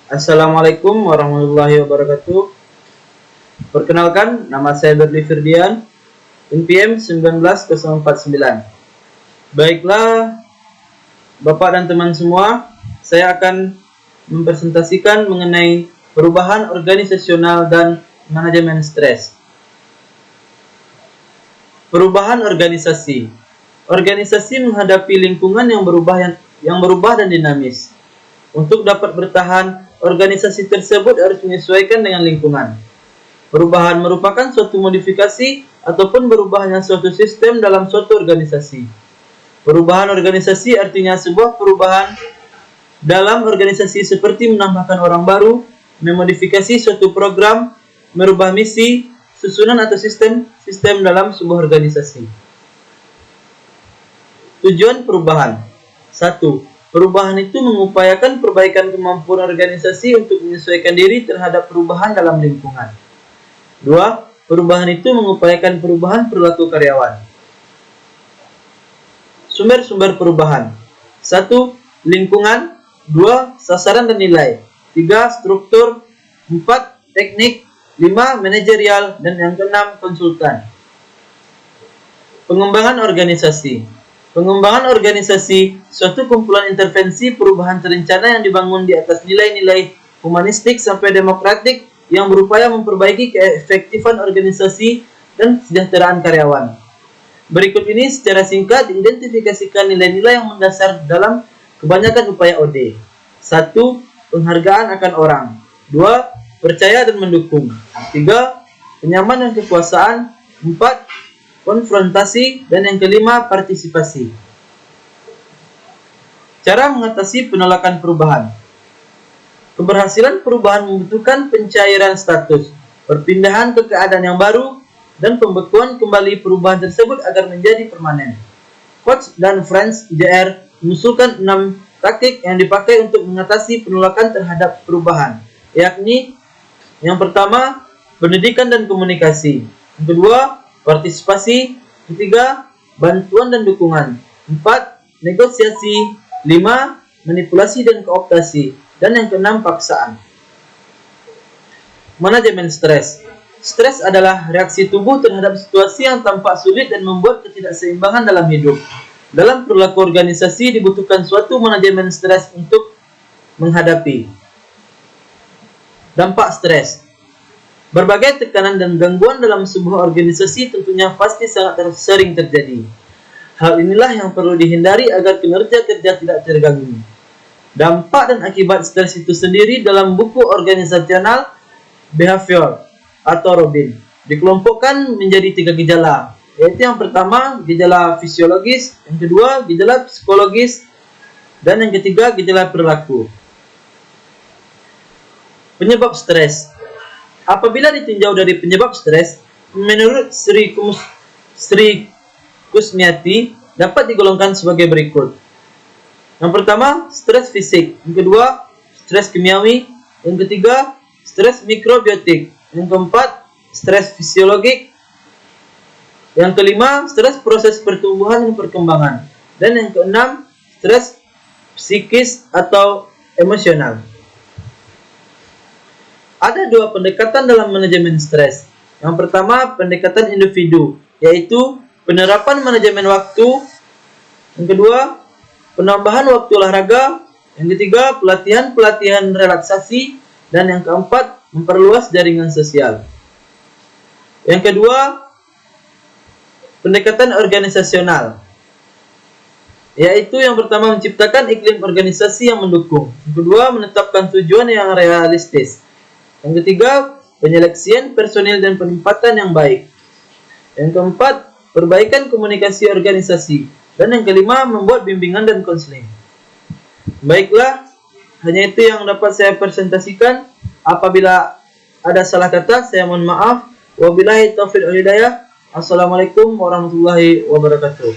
Assalamualaikum warahmatullahi wabarakatuh. Perkenalkan, nama saya Berli Firdian, NPM 19049. Baiklah, Bapak dan teman semua, saya akan mempresentasikan mengenai perubahan organisasional dan manajemen stres. Perubahan organisasi. Organisasi menghadapi lingkungan yang berubah dan dinamis. Untuk dapat bertahan, organisasi tersebut harus menyesuaikan dengan lingkungan. Perubahan merupakan suatu modifikasi ataupun berubahnya suatu sistem dalam suatu organisasi. Perubahan organisasi artinya sebuah perubahan dalam organisasi seperti menambahkan orang baru, memodifikasi suatu program, merubah misi, susunan atau sistem dalam sebuah organisasi. Tujuan perubahan. 1. Perubahan itu mengupayakan perbaikan kemampuan organisasi untuk menyesuaikan diri terhadap perubahan dalam lingkungan. 2. Perubahan itu mengupayakan perubahan perilaku karyawan. Sumber-sumber perubahan. 1. Lingkungan. 2. Sasaran dan nilai. 3. Struktur. 4. Teknik. 5. Manajerial. Dan yang keenam, konsultan. Pengembangan organisasi. Pengembangan organisasi, suatu kumpulan intervensi perubahan terencana yang dibangun di atas nilai-nilai humanistik sampai demokratik yang berupaya memperbaiki keefektifan organisasi dan kesejahteraan karyawan. Berikut ini secara singkat diidentifikasikan nilai-nilai yang mendasar dalam kebanyakan upaya OD. 1. Penghargaan akan orang. 2. Percaya dan mendukung. 3. Kenyamanan kekuasaan. 4. Konfrontasi, dan yang kelima, partisipasi. Cara mengatasi penolakan perubahan. Keberhasilan perubahan membutuhkan pencairan status, perpindahan ke keadaan yang baru, dan pembekuan kembali perubahan tersebut agar menjadi permanen. Koch dan Friends JR mengusulkan 6 taktik yang dipakai untuk mengatasi penolakan terhadap perubahan, yakni yang pertama, pendidikan dan komunikasi. Yang kedua, partisipasi. 3. Bantuan dan dukungan. 4. Negosiasi. 5. Manipulasi dan kooptasi. Dan yang keenam, paksaan. Manajemen stres. Stres adalah reaksi tubuh terhadap situasi yang tampak sulit dan membuat ketidakseimbangan dalam hidup. Dalam perilaku organisasi dibutuhkan suatu manajemen stres untuk menghadapi. Dampak stres. Berbagai tekanan dan gangguan dalam sebuah organisasi tentunya pasti sangat sering terjadi. Hal inilah yang perlu dihindari agar kinerja kerja tidak terganggu. Dampak dan akibat stres itu sendiri dalam buku organisasional behavior atau Robin dikelompokkan menjadi 3 gejala, yaitu yang pertama gejala fisiologis, yang kedua gejala psikologis, dan yang ketiga gejala perilaku. Penyebab stres. Apabila ditinjau dari penyebab stres, menurut Sri Kusmiati dapat digolongkan sebagai berikut. Yang pertama, stres fisik. Yang kedua, stres kimiawi. Yang ketiga, stres mikrobiotik. Yang keempat, stres fisiologik. Yang kelima, stres proses pertumbuhan dan perkembangan. Dan yang keenam, stres psikis atau emosional. Ada 2 pendekatan dalam manajemen stres. Yang pertama, pendekatan individu, yaitu penerapan manajemen waktu. Yang kedua, penambahan waktu olahraga. Yang ketiga, pelatihan relaksasi. Dan yang keempat, memperluas jaringan sosial. Yang kedua, pendekatan organisasional, yaitu yang pertama menciptakan iklim organisasi yang mendukung. Yang kedua, menetapkan tujuan yang realistis. Yang ketiga, penyeleksian personil dan penempatan yang baik. Yang keempat, perbaikan komunikasi organisasi. Dan yang kelima, membuat bimbingan dan konseling. Baiklah, hanya itu yang dapat saya presentasikan. Apabila ada salah kata, saya mohon maaf. Wabillahi taufiq wal hidayah. Assalamualaikum warahmatullahi wabarakatuh.